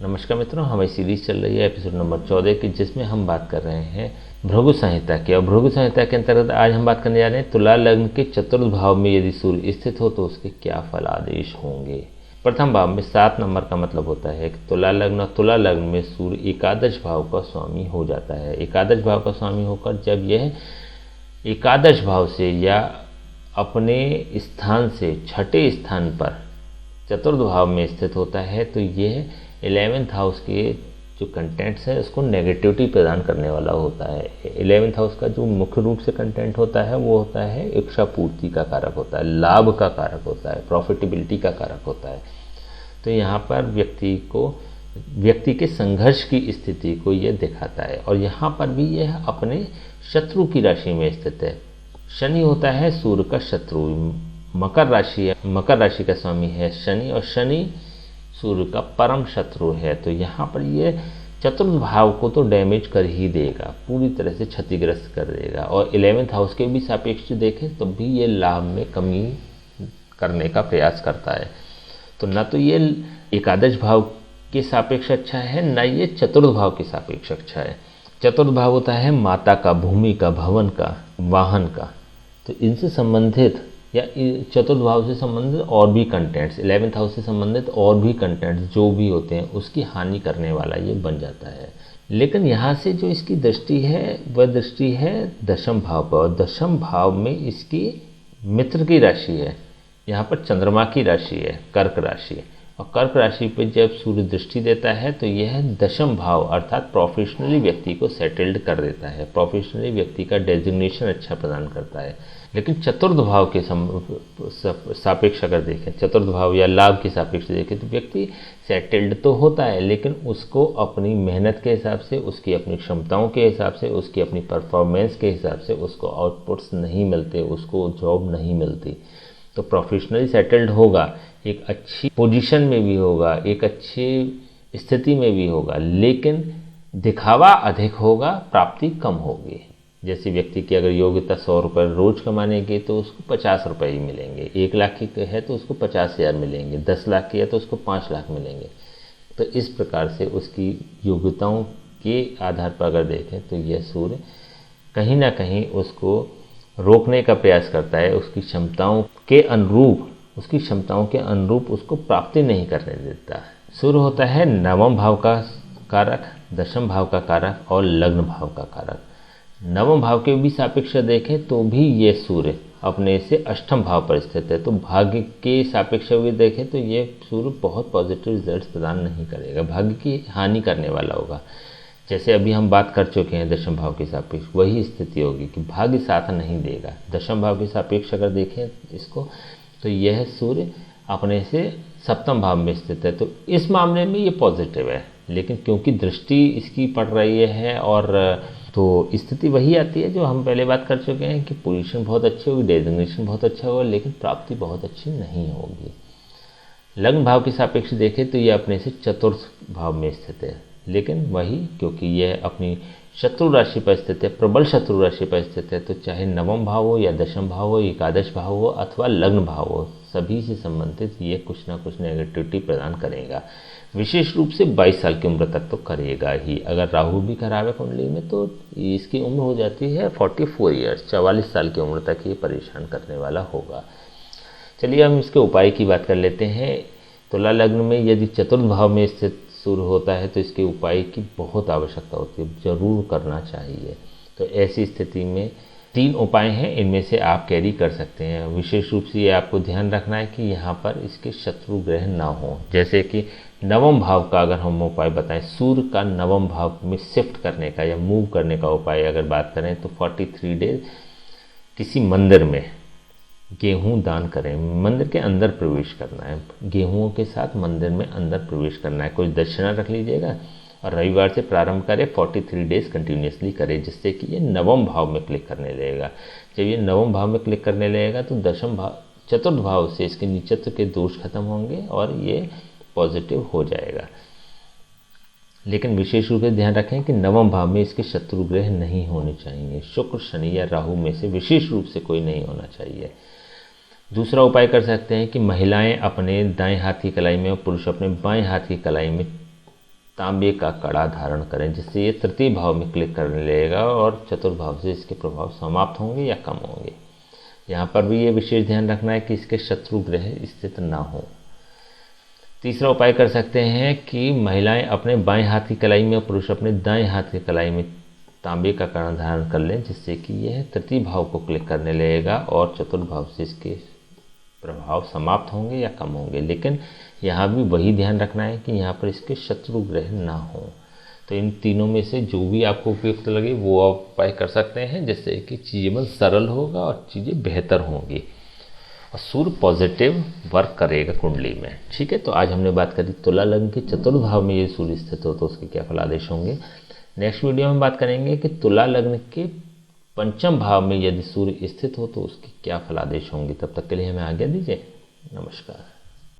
नमस्कार मित्रों, हमारी सीरीज चल रही है एपिसोड नंबर 14 की, जिसमें हम बात कर रहे हैं भृगु संहिता की। और भृगु संहिता के अंतर्गत आज हम बात करने जा रहे हैं तुला लग्न के चतुर्थ भाव में यदि सूर्य स्थित हो तो उसके क्या फल आदेश होंगे। प्रथम भाव में 7 नंबर का मतलब होता है कि तुला लग्न और तुला लग्न में सूर्य एकादश भाव का स्वामी हो जाता है। एकादश भाव का स्वामी होकर जब यह एकादश भाव से या अपने स्थान से छठे स्थान पर चतुर्थ भाव में स्थित होता है तो यह 11th हाउस के जो कंटेंट्स है उसको नेगेटिविटी प्रदान करने वाला होता है। 11th हाउस का जो मुख्य रूप से कंटेंट होता है वो होता है इच्छा पूर्ति का कारक होता है, लाभ का कारक होता है, प्रॉफिटेबिलिटी का कारक होता है। तो यहाँ पर व्यक्ति के संघर्ष की स्थिति को ये दिखाता है। और यहाँ पर भी यह अपने शत्रु की राशि में स्थित है। शनि होता है सूर्य का शत्रु, मकर राशि है, मकर राशि का स्वामी है शनि, और शनि सूर्य का परम शत्रु है। तो यहाँ पर ये चतुर्थ भाव को तो डैमेज कर ही देगा, पूरी तरह से क्षतिग्रस्त कर देगा। और 11th हाउस के भी सापेक्ष देखें तो भी ये लाभ में कमी करने का प्रयास करता है। तो न तो ये एकादश भाव के सापेक्ष अच्छा है, न ये चतुर्थ भाव के सापेक्ष अच्छा है। चतुर्थ भाव होता है माता का, भूमि का, भवन का, वाहन का। तो इनसे संबंधित या चतुर्थ भाव से संबंधित और भी कंटेंट्स, 11th हाउस से संबंधित और भी कंटेंट्स जो भी होते हैं उसकी हानि करने वाला ये बन जाता है। लेकिन यहाँ से जो इसकी दृष्टि है वह दृष्टि है दशम भाव पर, और दशम भाव में इसकी मित्र की राशि है। यहाँ पर चंद्रमा की राशि है, कर्क राशि, और कर्क राशि पे जब सूर्य दृष्टि देता है तो यह दशम भाव अर्थात प्रोफेशनली व्यक्ति को सेटल्ड कर देता है, प्रोफेशनली व्यक्ति का डेजिग्नेशन अच्छा प्रदान करता है। लेकिन चतुर्थ भाव के सापेक्ष अगर देखें, चतुर्थ भाव या लाभ के सापेक्ष देखें तो व्यक्ति सेटल्ड तो होता है, लेकिन उसको अपनी मेहनत के हिसाब से, उसकी अपनी क्षमताओं के हिसाब से, उसकी अपनी परफॉर्मेंस के हिसाब से उसको आउटपुट्स नहीं मिलते, उसको जॉब नहीं मिलती। तो प्रोफेशनली सेटल्ड होगा, एक अच्छी पोजीशन में भी होगा, एक अच्छी स्थिति में भी होगा, लेकिन दिखावा अधिक होगा, प्राप्ति कम होगी। जैसे व्यक्ति की अगर योग्यता 100 रुपये रोज कमाने की तो उसको 50 रुपये ही मिलेंगे, 1 लाख की है तो उसको 50,000 मिलेंगे, 10 लाख की है तो उसको 5 लाख मिलेंगे। तो इस प्रकार से उसकी योग्यताओं के आधार पर अगर देखें तो यह सूर्य कहीं ना कहीं उसको रोकने का प्रयास करता है, उसकी क्षमताओं के अनुरूप उसको प्राप्ति नहीं करने देता। सूर्य होता है नवम भाव का कारक, दशम भाव का कारक और लग्न भाव का कारक। नवम भाव के भी सापेक्ष देखें तो भी ये सूर्य अपने से अष्टम भाव पर स्थित है। तो भाग्य के सापेक्ष भी देखें तो ये सूर्य बहुत पॉजिटिव रिजल्ट्स प्रदान नहीं करेगा, भाग्य की हानि करने वाला होगा। जैसे अभी हम बात कर चुके हैं दशम भाव के सापेक्ष, वही स्थिति होगी कि भाग्य साथ नहीं देगा। दशम भाव के सापेक्ष अगर देखें इसको तो यह सूर्य अपने से सप्तम भाव में स्थित है। तो इस मामले में ये पॉजिटिव है, लेकिन क्योंकि दृष्टि इसकी पड़ रही है और तो स्थिति वही आती है जो हम पहले बात कर चुके हैं कि पोजीशन बहुत अच्छी होगी, डेजिग्नेशन बहुत अच्छा होगा, लेकिन प्राप्ति बहुत अच्छी नहीं होगी। लग्न भाव के सापेक्ष देखें तो ये अपने से चतुर्थ भाव में स्थित है, लेकिन वही क्योंकि यह अपनी शत्रु राशि पर स्थित है, प्रबल शत्रु राशि पर स्थित है, तो चाहे नवम भाव हो या दशम भाव हो, एकादश भाव हो अथवा लग्न भाव हो, सभी से संबंधित ये कुछ ना कुछ नेगेटिविटी प्रदान करेगा। विशेष रूप से 22 साल की उम्र तक तो करेगा ही। अगर राहु भी खराब है कुंडली में तो इसकी उम्र हो जाती है 44 ईयर्स, 44 साल की उम्र तक ये परेशान करने वाला होगा। चलिए हम इसके उपाय की बात कर लेते हैं। तुला लग्न में यदि चतुर्थ भाव में स्थित सूर्य होता है तो इसके उपाय की बहुत आवश्यकता होती है, जरूर करना चाहिए। तो ऐसी स्थिति में 3 उपाय हैं, इनमें से आप कैरी कर सकते हैं। विशेष रूप से ये आपको ध्यान रखना है कि यहाँ पर इसके शत्रु ग्रह ना हो। जैसे कि नवम भाव का अगर हम उपाय बताएं, सूर्य का नवम भाव में शिफ्ट करने का या मूव करने का उपाय अगर बात करें तो 43 डेज किसी मंदिर में गेहूं दान करें, मंदिर के अंदर प्रवेश करना है, गेहूं के साथ मंदिर में अंदर प्रवेश करना है, कुछ दक्षिणा रख लीजिएगा और रविवार से प्रारंभ करें, 43 डेज कंटिन्यूसली करें, जिससे कि ये नवम भाव में क्लिक करने लगेगा। जब ये नवम भाव में क्लिक करने लगेगा तो दशम भाव, चतुर्थ भाव से इसके नीचत्व के दोष खत्म होंगे और ये पॉजिटिव हो जाएगा। लेकिन विशेष रूप से ध्यान रखें कि नवम भाव में इसके शत्रु ग्रह नहीं होने चाहिए। शुक्र, शनि या राहु में से विशेष रूप से कोई नहीं होना चाहिए। दूसरा उपाय कर सकते हैं कि महिलाएं अपने दाएं हाथ की कलाई में और पुरुष अपने बाएं हाथ की कलाई में तांबे का कड़ा धारण करें, जिससे ये तृतीय भाव में क्लिक करने लगेगा और चतुर्थ भाव से इसके प्रभाव समाप्त होंगे या कम होंगे। यहाँ पर भी ये विशेष ध्यान रखना है कि इसके शत्रु ग्रह स्थित ना हो। तीसरा उपाय कर सकते हैं कि महिलाएं अपने बाएं हाथ की कलाई में और पुरुष अपने दाएं हाथ की कलाई में तांबे का कड़ा धारण कर लें, जिससे कि यह तृतीय भाव को क्लिक करने लगेगा और चतुर्थ भाव से इसके प्रभाव समाप्त होंगे या कम होंगे। लेकिन यहाँ भी वही ध्यान रखना है कि यहाँ पर इसके शत्रु ग्रह ना हो। तो इन तीनों में से जो भी आपको उपयुक्त लगे वो आप उपाय कर सकते हैं, जिससे कि चीज़ें में सरल होगा और चीज़ें बेहतर होंगी और सूर्य पॉजिटिव वर्क करेगा कुंडली में। ठीक है, तो आज हमने बात करी तुला लग्न के चतुर्थ भाव में ये सूर्य स्थित हो तो उसके क्या फलादेश होंगे। नेक्स्ट वीडियो में बात करेंगे कि तुला लग्न के पंचम भाव में यदि सूर्य स्थित हो तो उसके क्या फलादेश होंगे। तब तक के लिए हमें आज्ञा दीजिए। नमस्कार।